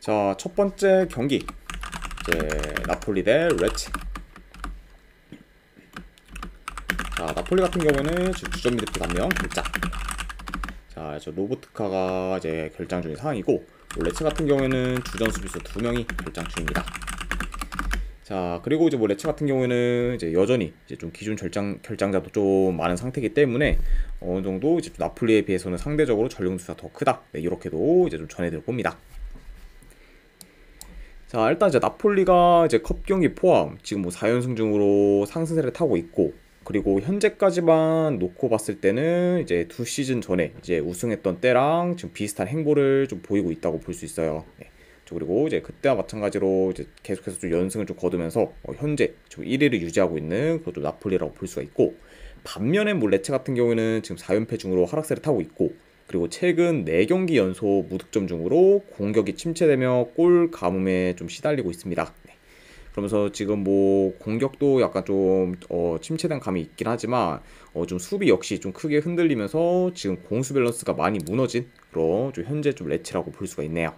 자, 첫 번째 경기 이제 나폴리 대 레체. 자, 나폴리 같은 경우에는 주전 미드필 1명 결장. 자, 저 로보트카가 이제 결장 중인 상황이고, 레체 같은 경우에는 주전 수비수 2명이 결장 중입니다. 자, 그리고 이제 레체 같은 경우에는 이제 여전히 이제 좀 기존 결장자도 좀 많은 상태이기 때문에 어느 정도 이제 나폴리에 비해서는 상대적으로 전력 누수가 더 크다. 네, 이렇게도 이제 좀 전해드려 봅니다. 자, 일단 이제 나폴리가 이제 컵 경기 포함 지금 뭐 4연승 중으로 상승세를 타고 있고, 그리고 현재까지만 놓고 봤을 때는 이제 2시즌 전에 이제 우승했던 때랑 지금 비슷한 행보를 좀 보이고 있다고 볼 수 있어요. 네. 그리고 이제 그때와 마찬가지로 이제 계속해서 좀 연승을 좀 거두면서 현재 지금 1위를 유지하고 있는 그것도 나폴리라고 볼 수가 있고, 반면에 뭐 레체 같은 경우에는 지금 4연패 중으로 하락세를 타고 있고, 그리고 최근 4경기 연속 무득점 중으로 공격이 침체되며 골 가뭄에 좀 시달리고 있습니다. 네. 그러면서 지금 뭐 공격도 약간 좀 침체된 감이 있긴 하지만 좀 수비 역시 좀 크게 흔들리면서 지금 공수 밸런스가 많이 무너진 그런 좀 현재 좀 레츠라고 볼 수가 있네요.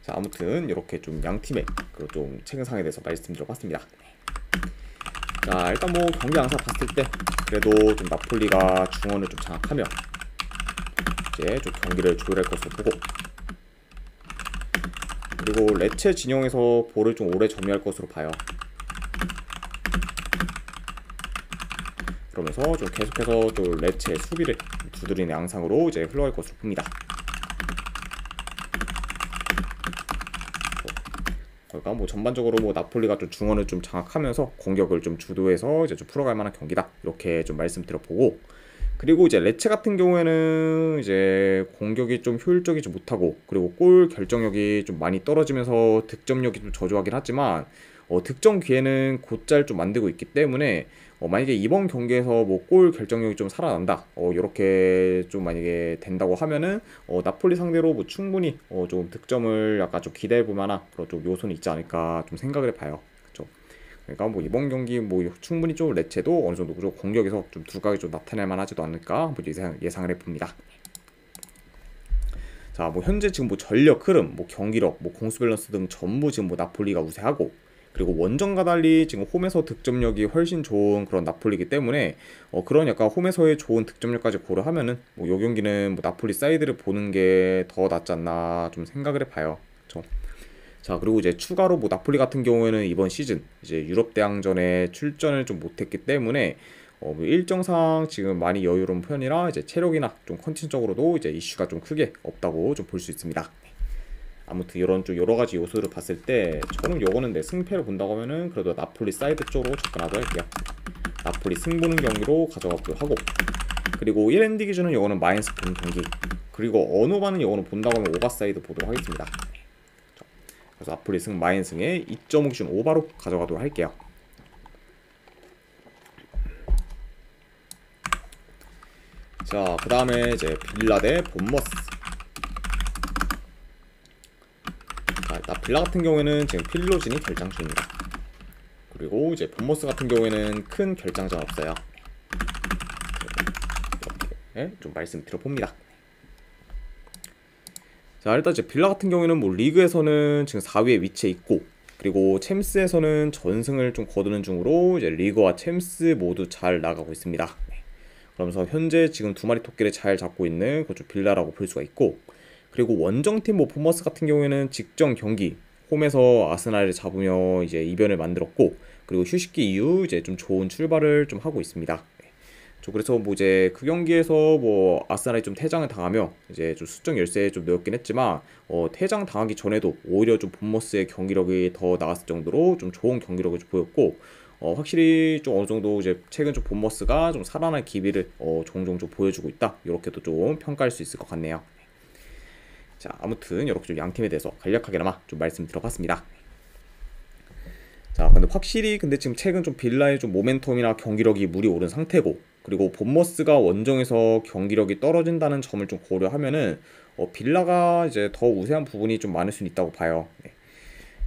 자, 아무튼 이렇게 좀 양 팀의 그 좀 최근 상황에 대해서 말씀드려봤습니다. 자, 일단 뭐 경기 양상 봤을 때 그래도 좀 나폴리가 중원을 좀 장악하며 이제 좀 경기를 조율할 것으로 보고, 그리고 레체 진영에서 볼을 좀 오래 점유할 것으로 봐요. 그러면서 좀 계속해서 또 레체의 수비를 두드리는 양상으로 이제 흘러갈 것으로 봅니다. 그러니까 뭐 전반적으로 뭐 나폴리가 좀 중원을 좀 장악하면서 공격을 좀 주도해서 이제 좀 풀어갈 만한 경기다, 이렇게 좀 말씀드려보고, 그리고 이제 레체 같은 경우에는 이제 공격이 좀 효율적이지 못하고, 그리고 골 결정력이 좀 많이 떨어지면서 득점력이 좀 저조하긴 하지만 득점 기회는 곧잘 좀 만들고 있기 때문에 만약에 이번 경기에서 뭐 골 결정력이 좀 살아난다, 이렇게 좀 만약에 된다고 하면은 나폴리 상대로 뭐 충분히 좀 득점을 약간 좀 기대해 볼 만한 그런 좀 요소는 있지 않을까 좀 생각을 해봐요. 그렇죠? 그러니까 뭐 이번 경기 뭐 충분히 좀 레체도 어느 정도 공격에서 좀 두각이 좀 나타낼 만하지도 않을까 한번 예상을 해봅니다. 자, 뭐 현재 지금 뭐 전력 흐름, 뭐 경기력, 뭐 공수 밸런스 등 전부 지금 뭐 나폴리가 우세하고, 그리고 원정과 달리 지금 홈에서 득점력이 훨씬 좋은 그런 나폴리이기 때문에 그런 약간 홈에서의 좋은 득점력까지 고려하면은 뭐 요 경기는 뭐 나폴리 사이드를 보는 게 더 낫지 않나 좀 생각을 해봐요. 그렇죠? 자, 그리고 이제 추가로 뭐 나폴리 같은 경우에는 이번 시즌 이제 유럽 대항전에 출전을 좀 못했기 때문에 뭐 일정상 지금 많이 여유로운 편이라 이제 체력이나 좀 컨디션적으로도 이제 이슈가 좀 크게 없다고 좀 볼 수 있습니다. 아무튼 이런 좀 여러 가지 요소를 봤을 때 저는 요거는 내 승패를 본다고 하면은 그래도 나폴리 사이드 쪽으로 접근하도록 할게요. 나폴리 승부는 경기로 가져가기도 하고, 그리고 1엔드 기준은 요거는 마인스 본 경기, 그리고 어노바는 요거는 본다고 하면 오바사이드 보도록 하겠습니다. 그래서 나폴리 승 마인승에 2.5 기준 오바로 가져가도록 할게요. 자, 그 다음에 이제 빌라 대 본머스. 자, 빌라 같은 경우에는 지금 필로진이 결장 중입니다. 그리고 이제 본머스 같은 경우에는 큰 결장전 없어요. 이렇게 좀 말씀드려봅니다. 자, 일단 이제 빌라 같은 경우에는 뭐 리그에서는 지금 4위에 위치해 있고, 그리고 챔스에서는 전승을 좀 거두는 중으로 이제 리그와 챔스 모두 잘 나가고 있습니다. 그러면서 현재 지금 두 마리 토끼를 잘 잡고 있는 그쪽 빌라라고 볼 수가 있고, 그리고 원정팀 뭐 보머스 같은 경우에는 직전 경기 홈에서 아스날을 잡으며 이제 이변을 만들었고, 그리고 휴식기 이후 이제 좀 좋은 출발을 좀 하고 있습니다. 그래서 뭐 이제 그 경기에서 뭐 아스날이 좀 퇴장을 당하며 이제 좀 수적 열세에 좀 놓였긴 했지만 퇴장 당하기 전에도 오히려 좀 본머스의 경기력이 더 나았을 정도로 좀 좋은 경기력을 좀 보였고, 확실히 좀 어느 정도 이제 최근 좀 본머스가 좀 살아날 기미를 종종 좀 보여주고 있다, 이렇게도 좀 평가할 수 있을 것 같네요. 자, 아무튼 이렇게 좀 양팀에 대해서 간략하게나마 좀 말씀드려봤습니다. 자, 근데 확실히 근데 지금 최근 좀 빌라의 좀 모멘텀이나 경기력이 물이 오른 상태고, 그리고 본머스가 원정에서 경기력이 떨어진다는 점을 좀 고려하면은 빌라가 이제 더 우세한 부분이 좀 많을 수 있다고 봐요. 네.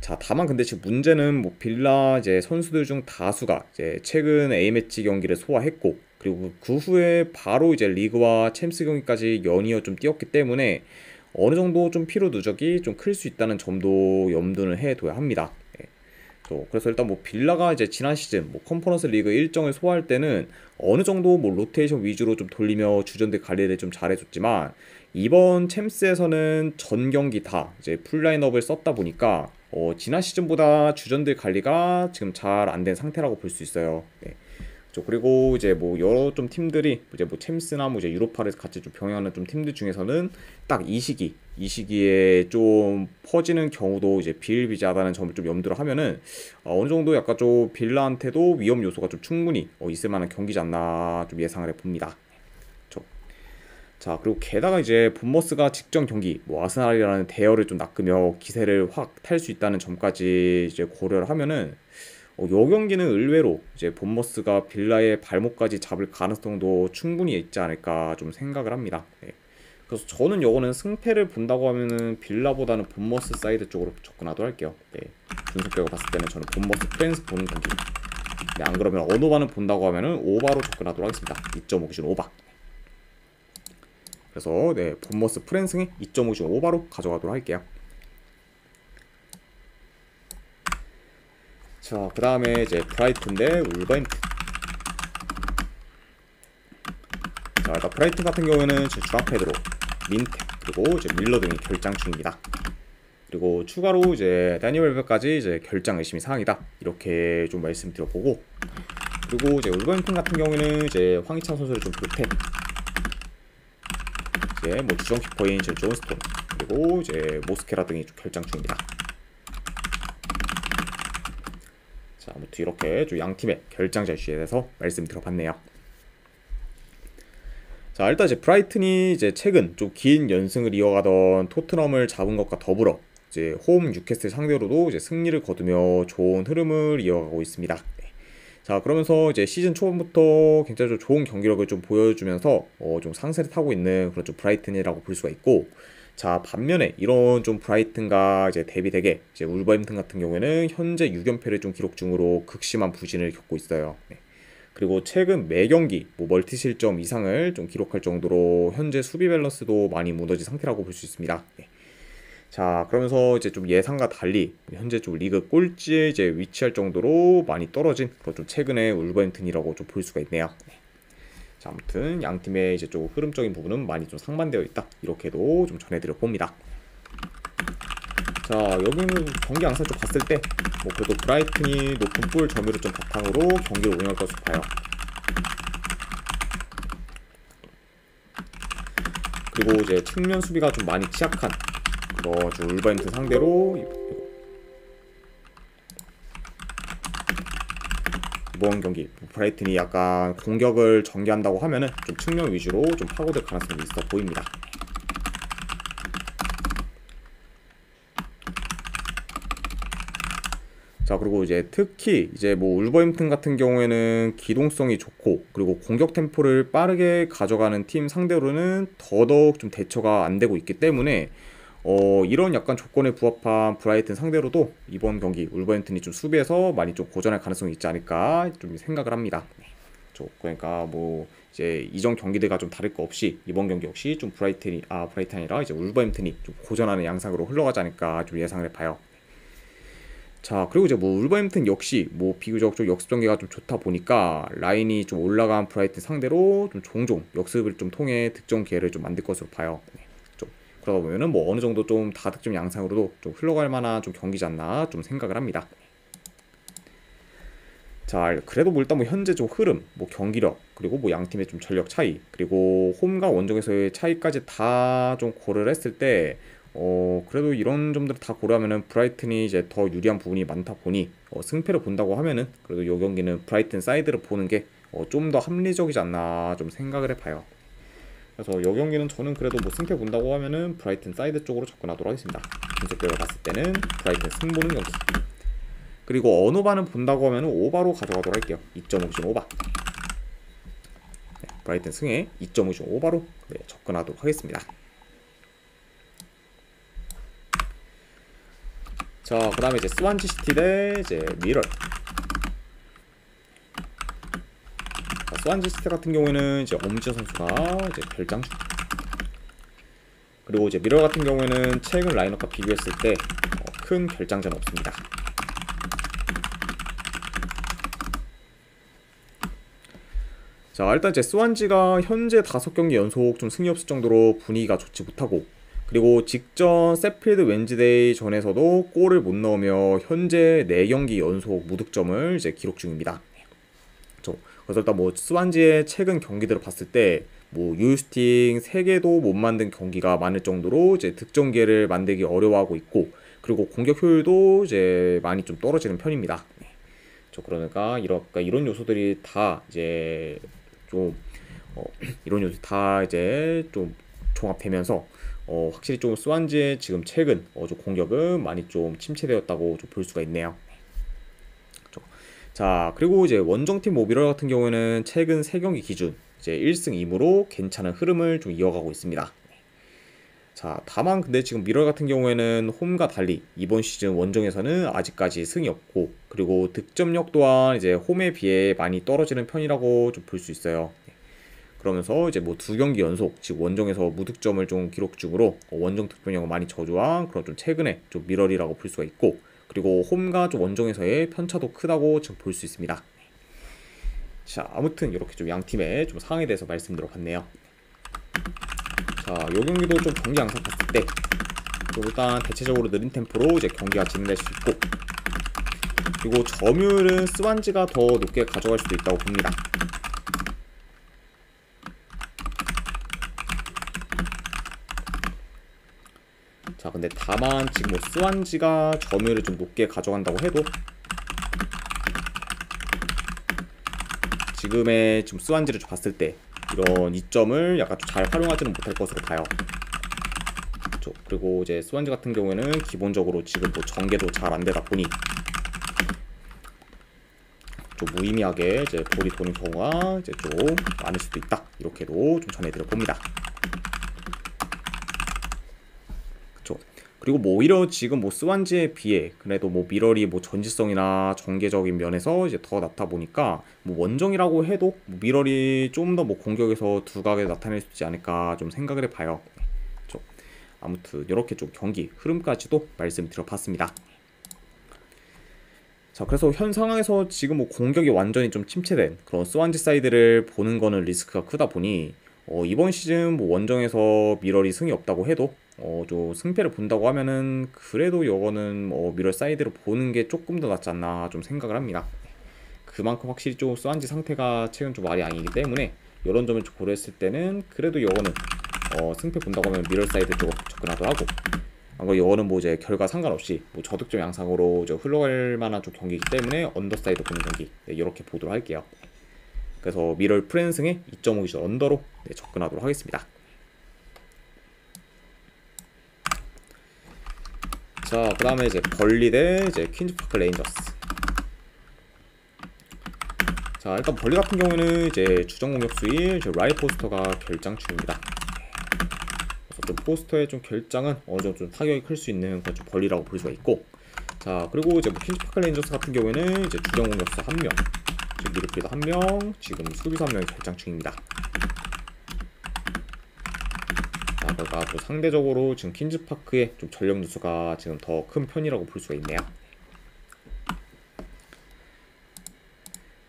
자, 다만 근데 지금 문제는 뭐 빌라 이제 선수들 중 다수가 이제 최근 A매치 경기를 소화했고, 그리고 그 후에 바로 이제 리그와 챔스 경기까지 연이어 좀 뛰었기 때문에 어느 정도 좀 피로 누적이 좀 클 수 있다는 점도 염두를 해둬야 합니다. 예. 그래서 일단 뭐 빌라가 이제 지난 시즌 뭐 컨퍼런스 리그 일정을 소화할 때는 어느 정도 뭐 로테이션 위주로 좀 돌리며 주전들 관리를 좀 잘해줬지만 이번 챔스에서는 전 경기 다 이제 풀 라인업을 썼다 보니까 지난 시즌보다 주전들 관리가 지금 잘 안 된 상태라고 볼 수 있어요. 네. 그리고 이제 뭐 여러 좀 팀들이 이제 뭐 챔스나 뭐 이제 유로파를 같이 좀 병행하는 좀 팀들 중에서는 딱 이 시기에 좀 퍼지는 경우도 이제 비일비재하다는 점을 좀 염두를 하면은 어느 정도 약간 좀 빌라한테도 위험 요소가 좀 충분히 있을 만한 경기지 않나 좀 예상을 해봅니다. 자, 그리고 게다가 이제 본머스가 직전 경기 뭐 아스날이라는 대열을 좀 낚으며 기세를 확 탈 수 있다는 점까지 이제 고려를 하면은 요 경기는 의외로 이제 본머스가 빌라의 발목까지 잡을 가능성도 충분히 있지 않을까 좀 생각을 합니다. 네. 그래서 저는 요거는 승패를 본다고 하면은 빌라보다는 본머스 사이드 쪽으로 접근하도록 할게요. 네. 분석적으로 봤을 때는 저는 본머스 프렌스 보는 경기. 네, 안 그러면 언어반을 본다고 하면은 오바로 접근하도록 하겠습니다. 2.5 기준 오바. 그래서 네, 본머스 프렌스의 2.5 기준 오바로 가져가도록 할게요. 자, 그 다음에 이제 브라이튼 대 울버햄튼. 자, 일단 브라이튼 같은 경우에는 지금 주앙 페드로, 민테, 그리고 이제 밀러 등이 결장 중입니다. 그리고 추가로 이제 다니엘 웰베까지 이제 결장 열심히 사항이다. 이렇게 좀 말씀드려보고, 그리고 이제 울버햄튼 같은 경우에는 이제 황희찬 선수를 좀 비롯해 이제 뭐 주전 키퍼인 이제 존스톤, 그리고 이제 모스케라 등이 좀 결장 중입니다. 자, 아무튼 이렇게 좀 양 팀의 결장자 이슈에 대해서 말씀드려봤네요. 자, 일단 이제 브라이튼이 이제 최근 좀 긴 연승을 이어가던 토트넘을 잡은 것과 더불어 이제 홈 뉴캐슬 상대로도 이제 승리를 거두며 좋은 흐름을 이어가고 있습니다. 네. 자, 그러면서 이제 시즌 초반부터 굉장히 좀 좋은 경기력을 좀 보여주면서 좀 상세를 타고 있는 그런 좀 브라이튼이라고 볼 수가 있고, 자, 반면에 이런 좀 브라이튼과 이제 대비되게 이제 울버햄튼 같은 경우에는 현재 6연패를 좀 기록 중으로 극심한 부진을 겪고 있어요. 네. 그리고 최근 매 경기 뭐 멀티 실점 이상을 좀 기록할 정도로 현재 수비 밸런스도 많이 무너진 상태라고 볼 수 있습니다. 네. 자, 그러면서 이제 좀 예상과 달리 현재 좀 리그 꼴찌에 이제 위치할 정도로 많이 떨어진 그런 좀 최근의 울버햄튼이라고 좀 볼 수가 있네요. 네. 자, 아무튼 양 팀의 이제 좀 흐름적인 부분은 많이 좀 상반되어 있다. 이렇게도 좀 전해드려 봅니다. 자, 여기는 경기 양상 좀 봤을 때 뭐 그래도 브라이튼이 높은 볼 점유를 좀 바탕으로 경기를 운영할 것으로 봐요. 그리고 이제 측면 수비가 좀 많이 취약한 그런 좀 울버햄튼 상대로 이번 경기 브라이튼이 약간 공격을 전개한다고 하면은 좀 측면 위주로 좀 파고들 가능성이 있어 보입니다. 자, 그리고 이제 특히 이제 뭐 울버햄튼 같은 경우에는 기동성이 좋고 그리고 공격 템포를 빠르게 가져가는 팀 상대로는 더더욱 좀 대처가 안 되고 있기 때문에 이런 약간 조건에 부합한 브라이튼 상대로도 이번 경기 울버햄튼이 좀 수비에서 많이 좀 고전할 가능성이 있지 않을까 좀 생각을 합니다. 그러니까 뭐 이제 이전 경기들과 좀 다를 거 없이 이번 경기 역시 좀 브라이튼이 아니라 이제 울버햄튼이 좀 고전하는 양상으로 흘러가지 않을까 좀 예상을 해봐요. 자, 그리고 이제 뭐 울버햄튼 역시 뭐 비교적 좀 역습 전개가 좀 좋다 보니까 라인이 좀 올라간 브라이튼 상대로 좀 종종 역습을 좀 통해 득점 기회를 좀 만들 것으로 봐요. 좀 그러다 보면은 뭐 어느 정도 좀 다득점 양상으로도 좀 흘러갈 만한 좀 경기지 않나 좀 생각을 합니다. 자, 그래도 뭐 일단 뭐 현재 좀 흐름, 뭐 경기력, 그리고 뭐 양 팀의 좀 전력 차이, 그리고 홈과 원정에서의 차이까지 다 좀 고려를 했을 때 그래도 이런 점들을 다 고려하면은 브라이튼이 이제 더 유리한 부분이 많다 보니 승패를 본다고 하면은 그래도 이 경기는 브라이튼 사이드를 보는 게 좀 더 합리적이지 않나 좀 생각을 해봐요. 그래서 이 경기는 저는 그래도 뭐 승패 본다고 하면은 브라이튼 사이드 쪽으로 접근하도록 하겠습니다. 분석적으로 봤을 때는 브라이튼 승 보는 경기. 그리고 언어반은 본다고 하면은 오바로 가져가도록 할게요. 2.5준 오바. 네, 브라이튼 승에 2.5준 오바로 네, 접근하도록 하겠습니다. 자, 그 다음에 이제 스완지 시티 대 이제 미럴. 스완지 시티 같은 경우에는 이제 엄지어 선수가 이제 결장 중. 그리고 이제 미러 같은 경우에는 최근 라인업과 비교했을 때 큰 결장전은 없습니다. 자, 일단 이제 스완지가 현재 5경기 연속 좀 승리 없을 정도로 분위기가 좋지 못하고, 그리고 직전 세필드 웬즈데이 전에서도 골을 못 넣으며 현재 4경기 연속 무득점을 이제 기록 중입니다. 그래서 일단 뭐 스완지의 최근 경기들을 봤을 때 뭐 유스팅 3개도 못 만든 경기가 많을 정도로 이제 득점 기회를 만들기 어려워하고 있고, 그리고 공격 효율도 이제 많이 좀 떨어지는 편입니다. 그러니까 이런 요소들이 다 이제 좀 이런 요소들이 다 이제 좀 종합되면서 확실히 좀 스완지의 지금 최근 좀 공격은 많이 좀 침체되었다고 좀 볼 수가 있네요. 자, 그리고 이제 원정팀 모비러 같은 경우에는 최근 3경기 기준 이제 1승 2무로 괜찮은 흐름을 좀 이어가고 있습니다. 자, 다만 근데 지금 미러 같은 경우에는 홈과 달리 이번 시즌 원정에서는 아직까지 승이 없고, 그리고 득점력 또한 이제 홈에 비해 많이 떨어지는 편이라고 좀 볼 수 있어요. 그러면서 이제 뭐 2경기 연속 즉 원정에서 무득점을 좀 기록 중으로 원정 득점력을 많이 저조한 그런 좀 최근에 좀 미러리라고 볼 수가 있고, 그리고 홈과 좀 원정에서의 편차도 크다고 지금 볼 수 있습니다. 자, 아무튼 이렇게 좀 양 팀의 좀 상황에 대해서 말씀드려봤네요. 자, 요 경기도 좀 경기 양상 봤을 때 좀 일단 대체적으로 느린 템포로 이제 경기가 진행될 수 있고, 그리고 점유율은 스완지가 더 높게 가져갈 수도 있다고 봅니다. 자, 근데 다만 지금 뭐 스완지가 점유율을 좀 높게 가져간다고 해도 지금의 지금 스완지를 좀 봤을 때 이런 이점을 약간 좀 잘 활용하지는 못할 것으로 봐요. 그리고 이제 스완지 같은 경우에는 기본적으로 지금 뭐 전개도 잘 안 되다 보니 좀 무의미하게 이제 볼이 도는 경우가 이제 좀 많을 수도 있다, 이렇게도 좀 전해드려 봅니다. 그리고 뭐 오히려 지금 뭐 스완지에 비해 그래도 뭐 미러리 뭐 전지성이나 전개적인 면에서 이제 더 낫다 보니까 뭐 원정이라고 해도 뭐 미러리 좀 더 뭐 공격에서 두각을 나타낼 수 있지 않을까 좀 생각을 해봐요. 아무튼 이렇게 좀 경기 흐름까지도 말씀드려봤습니다. 자, 그래서 현 상황에서 지금 뭐 공격이 완전히 좀 침체된 그런 스완지 사이드를 보는 거는 리스크가 크다 보니 이번 시즌 뭐 원정에서 미러리 승이 없다고 해도 좀 승패를 본다고 하면은 그래도 이거는 미러 사이드로 보는 게 조금 더 낫지 않나 좀 생각을 합니다. 그만큼 확실히 좀 스완지 상태가 최근 좀 말이 아니기 때문에 이런 점을 좀 고려했을 때는 그래도 이거는 승패 본다고 하면 미러 사이드 쪽 접근하더라도 하고, 이거는 뭐 이제 결과 상관없이 뭐 저득점 양상으로 이제 흘러갈 만한 좀 경기이기 때문에 언더사이드 보는 경기 이렇게 보도록 할게요. 그래서 미러 프랜승에 2.5 기준 언더로 접근하도록 하겠습니다. 자, 그 다음에 이제 벌리 대 이제 퀸즈파크 레인저스. 자, 일단 벌리 같은 경우에는 이제 주전 공격수인 라이 포스터가 결장 중입니다. 그래서 좀 포스터의 좀 결장은 어느 정도 좀 타격이 클 수 있는 그런 좀 벌리라고 볼 수가 있고, 자, 그리고 이제 뭐 퀸즈파크 레인저스 같은 경우에는 이제 주전 공격수 1명, 지금 미드필더 1명, 지금 수비수 1명이 결장 중입니다. 그러니까 또 상대적으로 지금 퀸즈파크의 좀 전력 누수가 지금 더 큰 편이라고 볼 수가 있네요.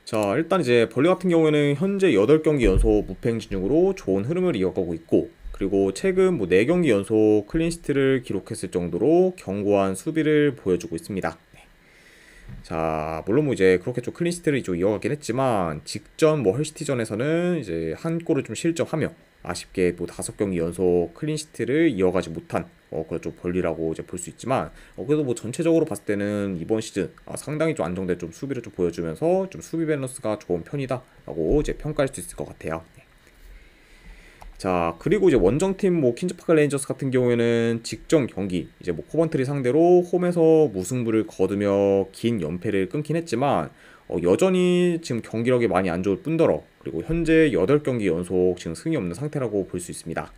자, 일단 이제 벌리 같은 경우에는 현재 8경기 연속 무패 행진 중으로 좋은 흐름을 이어가고 있고, 그리고 최근 뭐 4경기 연속 클린시트를 기록했을 정도로 견고한 수비를 보여주고 있습니다. 자, 물론 뭐 이제 그렇게 좀 클린시트를 좀 이어가긴 했지만 직전 뭐 헐시티전에서는 이제 한 골을 좀 실점하며 아쉽게 뭐 5경기 연속 클린시트를 이어가지 못한 그런 좀 벌리라고 이제 볼 수 있지만, 그래도 뭐 전체적으로 봤을 때는 이번 시즌 상당히 좀 안정된 좀 수비를 좀 보여주면서 좀 수비 밸런스가 좋은 편이다라고 이제 평가할 수 있을 것 같아요. 자, 그리고 이제 원정팀 뭐 퀸즈파크 레인저스 같은 경우에는 직전 경기 이제 뭐 코번트리 상대로 홈에서 무승부를 거두며 긴 연패를 끊긴 했지만 여전히 지금 경기력이 많이 안 좋을 뿐더러 그리고 현재 8경기 연속 지금 승이 없는 상태라고 볼 수 있습니다.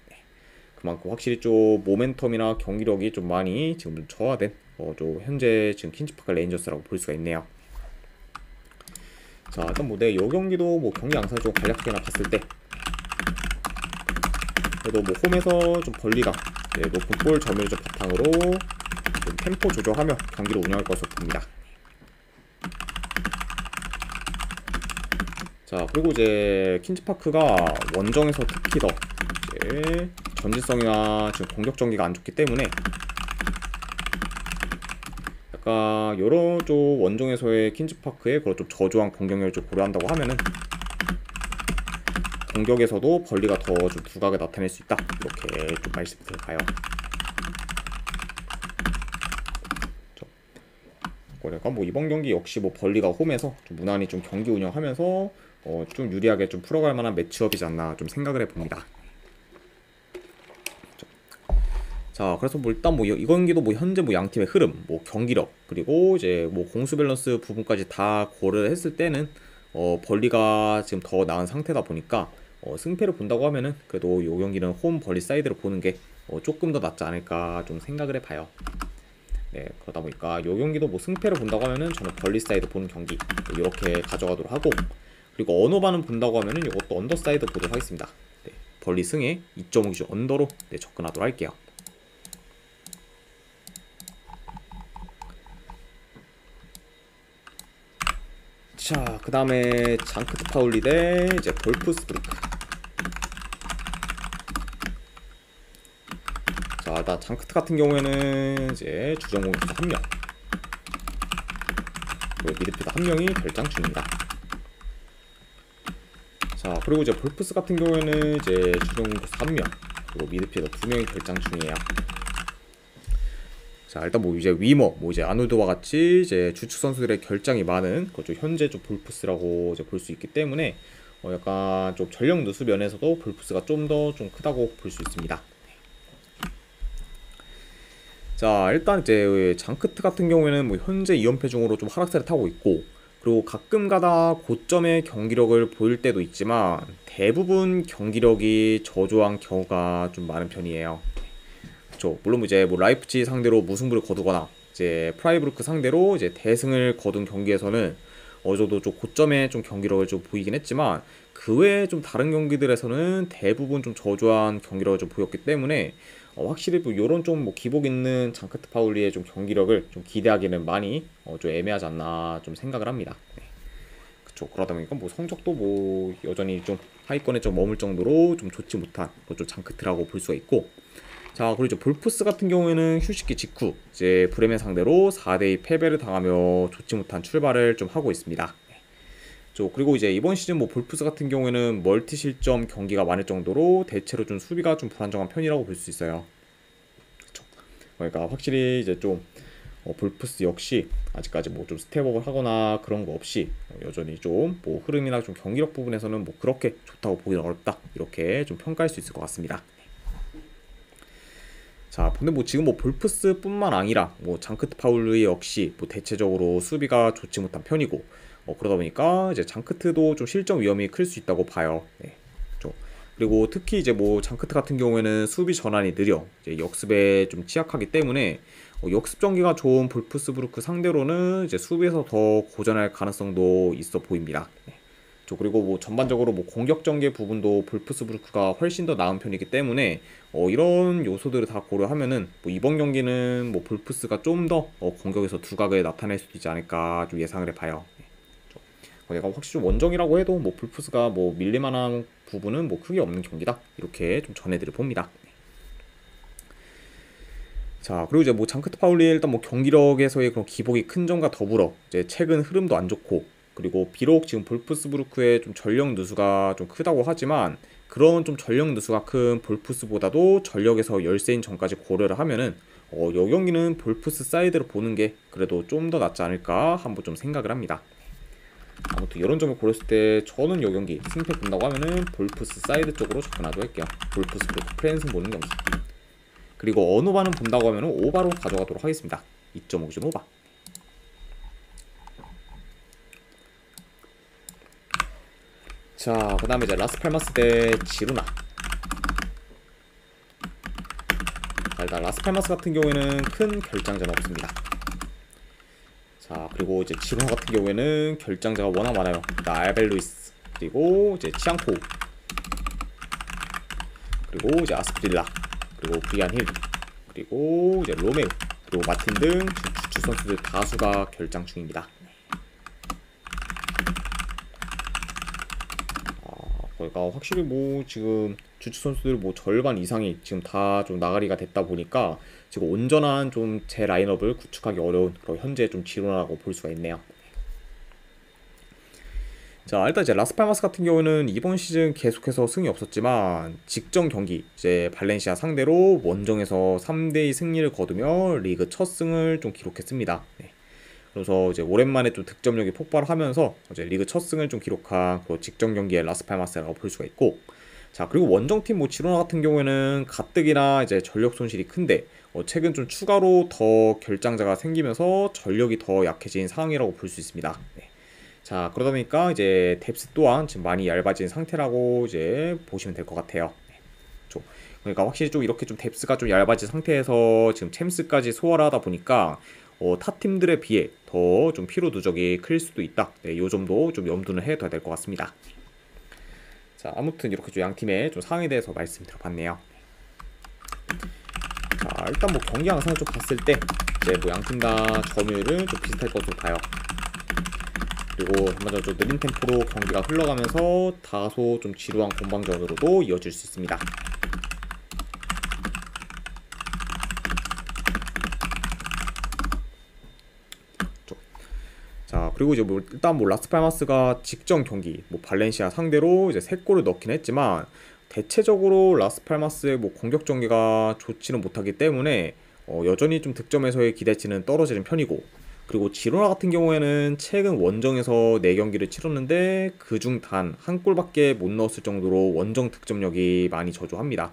그만큼 확실히 좀 모멘텀이나 경기력이 좀 많이 지금 좀 저하된 좀 현재 지금 퀸즈파크 레인저스라고 볼 수가 있네요. 자, 일단 뭐 이 경기도 뭐 경기 양상을 좀 간략하게나 봤을 때 그래도 뭐 홈에서 좀 벌리가 높은 볼 점유율 좀 바탕으로 좀 템포 조절하며 경기를 운영할 것으로 봅니다. 자, 그리고 이제 퀸즈파크가 원정에서 특히 더 이제 전진성이나 지금 공격 전기가 안 좋기 때문에 약간 여러 쪽 원정에서의 퀸즈파크의 그런 좀 저조한 공격력을 좀 고려한다고 하면은 공격에서도 벌리가 더 좀 두각을 나타낼 수 있다, 이렇게 좀 말씀드릴까요? 약간 뭐 이번 경기 역시 뭐 벌리가 홈에서 좀 무난히 좀 경기 운영하면서 좀 유리하게 좀 풀어갈 만한 매치업이지 않나 좀 생각을 해봅니다. 자, 그래서 뭐 일단 뭐 이 경기도 뭐 현재 뭐 양 팀의 흐름, 뭐 경기력, 그리고 이제 뭐 공수 밸런스 부분까지 다 고려를 했을 때는 벌리가 지금 더 나은 상태다 보니까 승패를 본다고 하면은 그래도 이 경기는 홈 벌리 사이드로 보는 게 조금 더 낫지 않을까 좀 생각을 해봐요. 네, 그러다 보니까 이 경기도 뭐 승패를 본다고 하면은 저는 벌리 사이드 보는 경기 이렇게 가져가도록 하고, 그리고 언어반은 본다고 하면은 이것도 언더 사이드 보도록 하겠습니다. 네, 벌리 승에 2.5 기준 언더로 접근하도록 할게요. 자, 그 다음에 장크트 파울리 대 이제 볼프스부르크. 자, 일단 장크트 같은 경우에는 이제 주전 공격수 1명, 그리고 미드필더 1명이 결장 중입니다. 자, 그리고 이제 볼프스 같은 경우에는 이제 주전 공격수 1명, 그리고 미드필더 2명이 결장 중이에요. 자, 일단 뭐 이제 위머, 뭐 이제 아놀드와 같이 이제 주축 선수들의 결장이 많은 그쪽 현재 좀 볼프스라고 이제 볼 수 있기 때문에 약간 좀 전력 누수 면에서도 볼프스가 좀 더 좀 크다고 볼 수 있습니다. 자, 일단 이제 장크트 같은 경우에는 뭐 현재 2연패 중으로 좀 하락세를 타고 있고, 그리고 가끔가다 고점의 경기력을 보일 때도 있지만 대부분 경기력이 저조한 경우가 좀 많은 편이에요. 물론 이제 뭐 라이프치 상대로 무승부를 거두거나 이제 프라이부르크 상대로 이제 대승을 거둔 경기에서는 어느 정도 좀 고점의 좀 경기력을 좀 보이긴 했지만, 그 외에 좀 다른 경기들에서는 대부분 좀 저조한 경기력을 좀 보였기 때문에 확실히 뭐 요런 좀 뭐 기복 있는 장크트 파울리의 좀 경기력을 좀 기대하기는 많이 좀 애매하지 않나 좀 생각을 합니다. 네. 그쵸. 그러다 보니까 뭐 성적도 뭐 여전히 좀 하위권에 좀 머물 정도로 좀 좋지 못한 좀 장크트라고 볼 수가 있고, 자, 그리고 이제 볼프스 같은 경우에는 휴식기 직후 이제 브레멘 상대로 4대2 패배를 당하며 좋지 못한 출발을 좀 하고 있습니다. 그리고 이제 이번 시즌 뭐 볼프스 같은 경우에는 멀티 실점 경기가 많을 정도로 대체로 좀 수비가 좀 불안정한 편이라고 볼 수 있어요. 그쵸. 그러니까 확실히 이제 좀 볼프스 역시 아직까지 뭐 좀 스텝업을 하거나 그런 거 없이 여전히 좀 뭐 흐름이나 좀 경기력 부분에서는 뭐 그렇게 좋다고 보기는 어렵다, 이렇게 좀 평가할 수 있을 것 같습니다. 자, 근데 뭐 지금 뭐 볼프스뿐만 아니라 뭐 장크트 파울리 역시 뭐 대체적으로 수비가 좋지 못한 편이고, 그러다 보니까 이제 장크트도 좀 실점 위험이 클 수 있다고 봐요. 네. 그리고 특히 이제 뭐 장크트 같은 경우에는 수비 전환이 느려 이제 역습에 좀 취약하기 때문에 역습 전기가 좋은 볼프스부르크 상대로는 이제 수비에서 더 고전할 가능성도 있어 보입니다. 네. 그리고 뭐 전반적으로 뭐 공격 전개 부분도 볼프스부르크가 훨씬 더 나은 편이기 때문에 이런 요소들을 다 고려하면은 뭐 이번 경기는 뭐 볼프스가 좀 더 공격에서 두각을 나타낼 수도 있지 않을까 좀 예상을 해봐요. 내가 확실히 좀 원정이라고 해도 뭐 볼프스가 뭐 밀릴만한 부분은 뭐 크게 없는 경기다, 이렇게 좀 전해드려 봅니다. 자, 그리고 이제 뭐 장크트 파울리 일단 뭐 경기력에서의 그런 기복이 큰 점과 더불어 이제 최근 흐름도 안 좋고, 그리고 비록 지금 볼프스부르크의 좀 전력 누수가 좀 크다고 하지만 그런 좀 전력 누수가 큰 볼프스보다도 전력에서 열세인 점까지 고려를 하면은 이 경기는 볼프스 사이드로 보는 게 그래도 좀 더 낫지 않을까 한번 좀 생각을 합니다. 아무튼 이런 점을 고렸을 때 저는 이 경기 승패 본다고 하면은 볼프스 사이드 쪽으로 접근하도록 할게요. 볼프스부르크 프랜승 보는 경기. 그리고 언어반은 본다고 하면은 오바로 가져가도록 하겠습니다. 2.5 기준 오바. 자, 그 다음에 이제 라스팔마스 대 지루나. 자, 일단 라스팔마스 같은 경우에는 큰 결장자는 없습니다. 자, 그리고 이제 지루나 같은 경우에는 결장자가 워낙 많아요. 일단 알벨루이스, 그리고 이제 치앙코, 그리고 그리고 이제 아스프릴라, 그리고 브리안 힐, 그리고 이제 로메오, 그리고 마틴 등 주축 선수들 다수가 결장 중입니다. 그러니까 확실히 뭐 지금 주축 선수들 뭐 절반 이상이 지금 다 좀 나가리가 됐다 보니까 지금 온전한 좀 제 라인업을 구축하기 어려운 그런 현재 좀 지루하다고 볼 수가 있네요. 자, 일단 이제 라스팔마스 같은 경우는 이번 시즌 계속해서 승이 없었지만 직전 경기 이제 발렌시아 상대로 원정에서 3대2 승리를 거두며 리그 첫 승을 좀 기록했습니다. 네. 그래서 이제 오랜만에 좀 득점력이 폭발하면서 이제 리그 첫 승을 좀 기록한 그 직전 경기의 라스팔마스라고 볼 수가 있고, 자, 그리고 원정팀 뭐 지로나 같은 경우에는 가뜩이나 이제 전력 손실이 큰데 최근 좀 추가로 더 결장자가 생기면서 전력이 더 약해진 상황이라고 볼 수 있습니다. 네. 자, 그러다 보니까 이제 뎁스 또한 지금 많이 얇아진 상태라고 이제 보시면 될 것 같아요. 네. 그러니까 확실히 좀 이렇게 좀 뎁스가 좀 얇아진 상태에서 지금 챔스까지 소화를 하다 보니까 타 팀들에 비해 더 좀 피로 누적이 클 수도 있다. 네, 요 점도 좀 염두는 해둬야 될 것 같습니다. 자, 아무튼 이렇게 좀 양 팀의 좀 상황에 대해서 말씀드려봤네요. 자, 일단 뭐 경기 양상을 좀 봤을 때 이제 뭐 양 팀 다 점유율은 좀 비슷할 것으로 봐요. 그리고 한마디로 좀 느린 템포로 경기가 흘러가면서 다소 좀 지루한 공방전으로도 이어질 수 있습니다. 자, 그리고 이제 뭐 일단 뭐 라스팔마스가 직전 경기 뭐 발렌시아 상대로 이제 3골을 넣긴 했지만 대체적으로 라스팔마스의 뭐 공격 전개가 좋지는 못하기 때문에 여전히 좀 득점에서의 기대치는 떨어지는 편이고, 그리고 지로나 같은 경우에는 최근 원정에서 4경기를 치렀는데 그중 단 한 골밖에 못 넣었을 정도로 원정 득점력이 많이 저조합니다.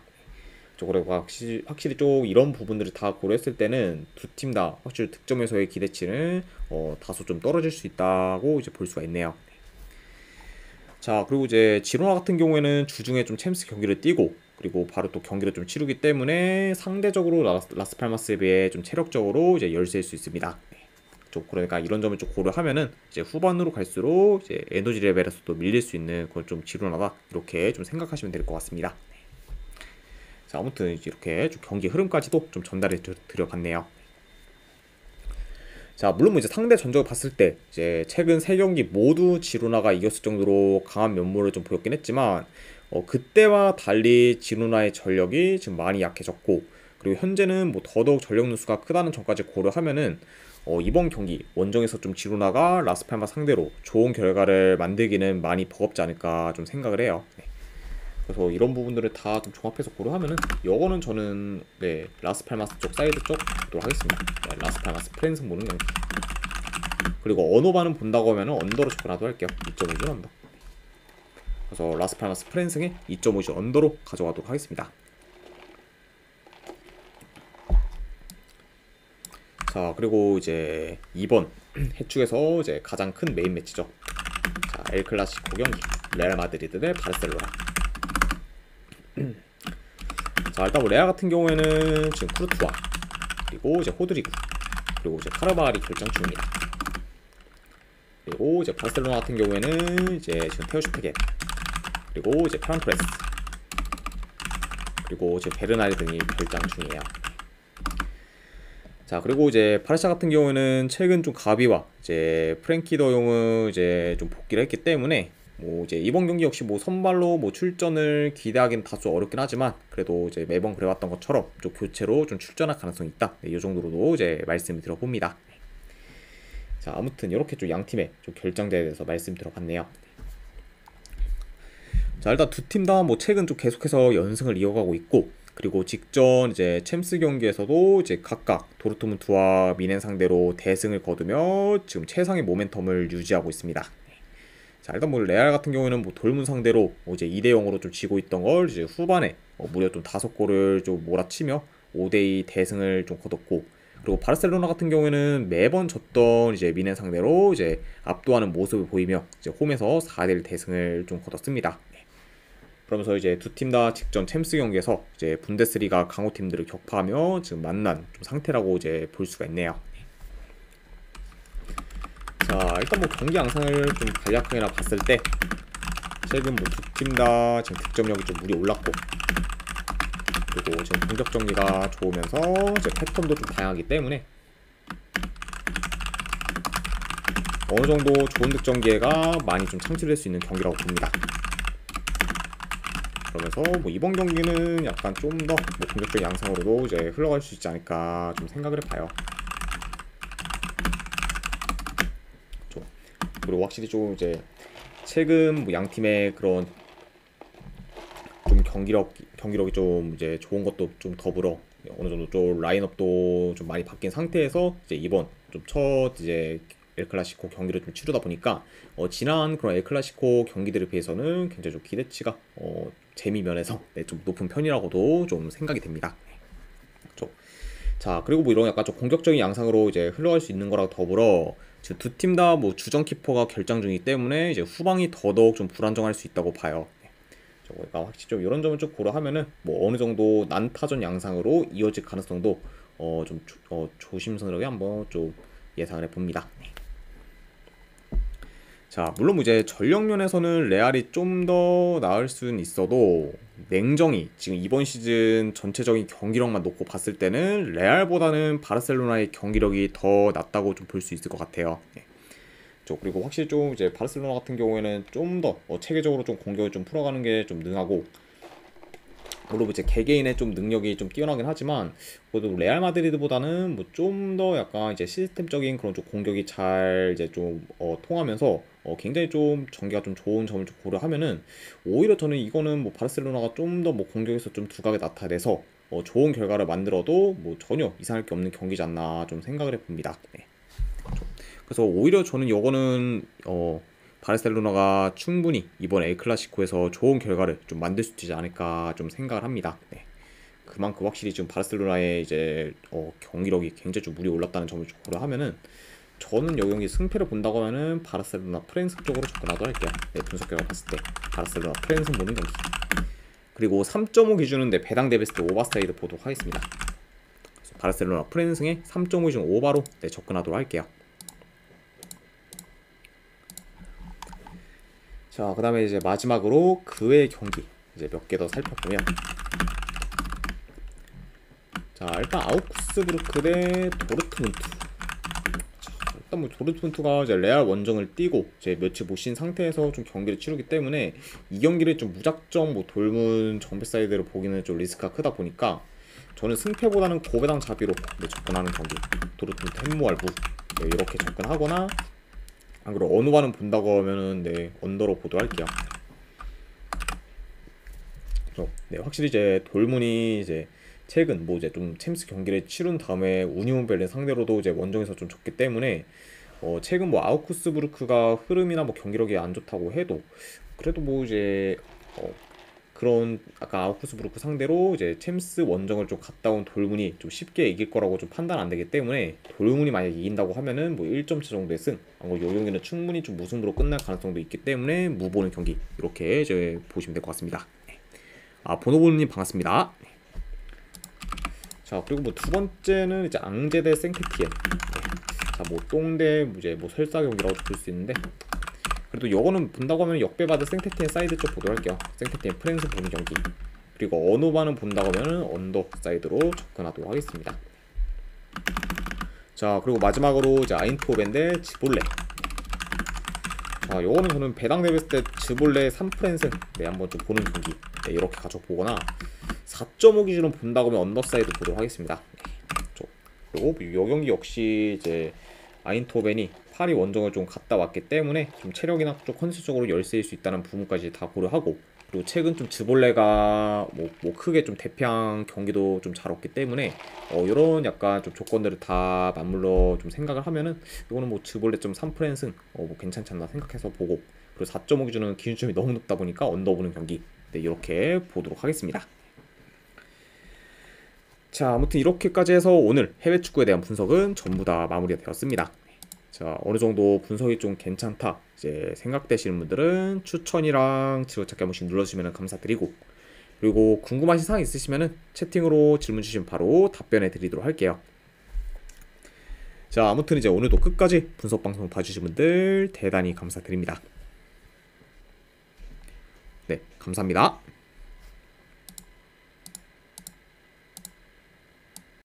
그리고 확실히 좀 이런 부분들을 다 고려했을 때는 두 팀 다 확실히 득점에서의 기대치는 다소 좀 떨어질 수 있다고 이제 볼 수가 있네요. 자, 그리고 이제 지로나 같은 경우에는 주중에 좀 챔스 경기를 뛰고 그리고 바로 또 경기를 좀 치르기 때문에 상대적으로 라스팔마스에 비해 좀 체력적으로 이제 열세일 수 있습니다. 그러니까 이런 점을 좀 고려하면은 이제 후반으로 갈수록 이제 에너지 레벨에서도 밀릴 수 있는 그걸 좀 지루하다 이렇게 좀 생각하시면 될 것 같습니다. 자, 아무튼 이렇게 좀 경기 흐름까지도 좀 전달해 드려봤네요. 자, 물론 뭐 이제 상대 전적을 봤을 때 이제 최근 3경기 모두 지루나가 이겼을 정도로 강한 면모를 좀 보였긴 했지만 그때와 달리 지루나의 전력이 지금 많이 약해졌고, 그리고 현재는 뭐 더더욱 전력 누수가 크다는 점까지 고려하면은 이번 경기 원정에서 좀 지루나가 라스팔마 상대로 좋은 결과를 만들기는 많이 버겁지 않을까 좀 생각을 해요. 네. 그래서 이런 부분들을 다 좀 종합해서 고려하면은 요거는 저는 네, 라스팔마스 쪽 사이드 쪽 보도록 하겠습니다. 네, 라스팔마스 프랜승 보는 경기. 그리고 언어반은 본다고 하면은 언더로 접근하도 할게요. 2.5줄 언더. 그래서 라스팔마스 프랜승에 2.5줄 언더로 가져가도록 하겠습니다. 자, 그리고 이제 이번 해축에서 이제 가장 큰 메인 매치죠. 자, 엘 클라시코 경기 레알 마드리드 대 바르셀로나. 자, 일단 뭐 레알 같은 경우에는 지금 쿠르투아, 그리고 이제 호드리구, 그리고 이제 카르바알이 결정 중입니다. 그리고 이제 바르셀로나 같은 경우에는 이제 지금 테오 슈테겐, 그리고 이제 페란 토레스, 그리고 이제 베르나르 등이 결정 중이에요. 자, 그리고 이제 바르샤 같은 경우는 최근 좀 가비와 이제 프랭키 더용은 이제 좀 복귀를 했기 때문에 뭐 이제 이번 경기 역시 뭐 선발로 뭐 출전을 기대하기는 다소 어렵긴 하지만 그래도 이제 매번 그래왔던 것처럼 좀 교체로 좀 출전할 가능성이 있다. 네, 이 정도로도 이제 말씀을 드려봅니다. 자, 아무튼 이렇게 좀 양 팀의 좀 결정대에 대해서 말씀드려봤네요. 자, 일단 두 팀 다 뭐 최근 좀 계속해서 연승을 이어가고 있고, 그리고 직전 이제 챔스 경기에서도 이제 각각 도르트문트와 미넨 상대로 대승을 거두며 지금 최상의 모멘텀을 유지하고 있습니다. 자, 일단 뭐 레알 같은 경우에는 뭐 돌문 상대로 이제 2대 0으로 좀 지고 있던 걸 이제 후반에 무려 좀 5골을 좀 몰아치며 5대2 대승을 좀 거뒀고, 그리고 바르셀로나 같은 경우에는 매번 졌던 이제 미넨 상대로 이제 압도하는 모습을 보이며 이제 홈에서 4대1 대승을 좀 거뒀습니다. 그러면서 이제 두 팀 다 직전 챔스 경기에서 이제 분데스리가 강호 팀들을 격파하며 지금 만난 좀 상태라고 이제 볼 수가 있네요. 자, 일단 뭐 경기 양상을 좀 간략하게나 봤을 때 최근 뭐 두 팀 다 지금 득점력이 좀 물이 올랐고, 그리고 지금 공격 전개가 좋으면서 이제 패턴도 좀 다양하기 때문에 어느 정도 좋은 득점 기회가 많이 좀 창출될 수 있는 경기라고 봅니다. 그러면서 뭐 이번 경기는 약간 좀 더 뭐 공격적인 양상으로도 이제 흘러갈 수 있지 않을까 좀 생각을 해봐요. 그리고 확실히 좀 이제 최근 뭐 양 팀의 그런 좀 경기력이 좀 이제 좋은 것도 좀 더불어 어느 정도 좀 라인업도 좀 많이 바뀐 상태에서 이제 이번 좀 첫 이제 엘클라시코 경기를 좀 치르다 보니까 지난 그런 엘클라시코 경기들에 비해서는 굉장히 좀 기대치가 재미 면에서 네, 좀 높은 편이라고도 좀 생각이 됩니다. 그렇죠. 자, 그리고 뭐 이런 약간 좀 공격적인 양상으로 이제 흘러갈 수 있는 거랑 더불어 지금 두 팀 다 뭐 주전 키퍼가 결장 중이기 때문에 이제 후방이 더더욱 좀 불안정할 수 있다고 봐요. 저거가 확실히 좀 이런 점을 좀 고려하면은 뭐 어느 정도 난타전 양상으로 이어질 가능성도 좀 조심스럽게 한번 좀 예상을 해봅니다. 자, 물론 뭐 이제 전력 면에서는 레알이 좀 더 나을 수는 있어도 냉정히 지금 이번 시즌 전체적인 경기력만 놓고 봤을 때는 레알보다는 바르셀로나의 경기력이 더 낫다고 좀 볼 수 있을 것 같아요. 그리고 확실히 좀 이제 바르셀로나 같은 경우에는 좀 더 체계적으로 좀 공격을 좀 풀어가는 게 좀 능하고, 물론 이제 개개인의 좀 능력이 좀 뛰어나긴 하지만 그래도 레알 마드리드보다는 뭐 좀 더 약간 이제 시스템적인 그런 좀 공격이 잘 이제 좀 통하면서 굉장히 좀 전개가 좀 좋은 점을 좀 고려하면은 오히려 저는 이거는 뭐 바르셀로나가 좀 더 뭐 공격에서 좀 두각을 나타내서 좋은 결과를 만들어도 뭐 전혀 이상할 게 없는 경기지 않나 좀 생각을 해봅니다. 네. 그래서 오히려 저는 이거는 바르셀로나가 충분히 이번 엘 클라시코에서 좋은 결과를 좀 만들 수 있지 않을까 좀 생각을 합니다. 네. 그만큼 확실히 지금 바르셀로나의 이제 경기력이 굉장히 좀 물이 올랐다는 점을 좀 고려하면은 저는 이 경기 승패를 본다고 하면은 바르셀로나 프랜스 쪽으로 접근하도록 할게요. 네, 분석 결과 봤을 때 바르셀로나 프랜스 보는 경기. 그리고 3.5 기준인데 배당 데베스트 오버사이드 보도록 하겠습니다. 바르셀로나 프랜스의 3.5 기준 오버로 네, 접근하도록 할게요. 자, 그 다음에 이제 마지막으로 그 외의 경기 이제 몇 개 더 살펴보면, 자, 일단 아우크스부르크 대 도르트문트. 자, 일단 뭐 도르트문트가 이제 레알 원정을 뛰고 이제 며칠 못 쉰 상태에서 좀 경기를 치르기 때문에 이 경기를 좀 무작정 뭐 돌문 정배 사이드로 보기는 좀 리스크가 크다 보니까 저는 승패보다는 고배당 자비로 네, 접근하는 경기, 도르트문트 햄모알부 네, 이렇게 접근하거나, 안 그리고 어느 반은 본다고 하면은 네, 언더로 보도할게요. 네, 확실히 이제 돌문이 이제 최근 뭐 이제 좀 챔스 경기를 치룬 다음에 우니온 벨린 상대로도 이제 원정에서 좀 졌기 때문에 최근 뭐 아우크스부르크가 흐름이나 뭐 경기력이 안 좋다고 해도 그래도 뭐 이제 그런 아까 아우크스부르크 상대로 이제 챔스 원정을 좀 갔다 온 돌문이 좀 쉽게 이길 거라고 좀 판단 안 되기 때문에 돌문이 만약 이긴다고 하면은 뭐 1점 차 정도의 승, 요 경기는 충분히 좀 무승부로 끝날 가능성도 있기 때문에 무보는 경기 이렇게 이제 보시면 될 것 같습니다. 보노보님 반갑습니다. 자, 그리고 뭐 두 번째는 이제 앙제 대 생테티엔. 자, 뭐 똥대 이제 뭐 설사 경기라고 볼 수 있는데, 그래도 요거는 본다고 하면 역배받은 생테티엔 사이드 쪽 보도록 할게요. 생테티엔 프랭스 보는 경기. 그리고 어노바는 본다고 하면 언더 사이드로 접근하도록 하겠습니다. 자, 그리고 마지막으로 이제 아인트호벤 대 즈볼레. 자, 요거는 저는 배당 대비했을 때 즈볼레 3프랜승 네, 한번 좀 보는 경기 네, 이렇게 가져보거나 4.5 기준으로 본다고 하면 언더사이드 보도록 하겠습니다. 그리고 요 경기 역시 이제 아인토벤이 파리 원정을 좀 갔다 왔기 때문에 좀 체력이나 좀 컨디션적으로 열세일 수 있다는 부분까지 다 고려하고, 그리고 최근 좀 즈볼레가 뭐 크게 좀 대표한 경기도 좀 잘 없기 때문에 이런 약간 좀 조건들을 다 맞물러 좀 생각을 하면은 이거는 뭐 즈볼레 좀 3프랜승 뭐 괜찮지 않나 생각해서 보고, 그리고 4.5 기준은 기준점이 너무 높다 보니까 언더 보는 경기 네, 이렇게 보도록 하겠습니다. 자, 아무튼 이렇게까지 해서 오늘 해외 축구에 대한 분석은 전부 다 마무리가 되었습니다. 자, 어느 정도 분석이 좀 괜찮다 이제 생각되시는 분들은 추천이랑 즐거찾기 한 번씩 눌러주시면 감사드리고, 그리고 궁금하신 사항 있으시면은 채팅으로 질문 주시면 바로 답변해 드리도록 할게요. 자, 아무튼 이제 오늘도 끝까지 분석 방송 봐주신 분들 대단히 감사드립니다. 네, 감사합니다.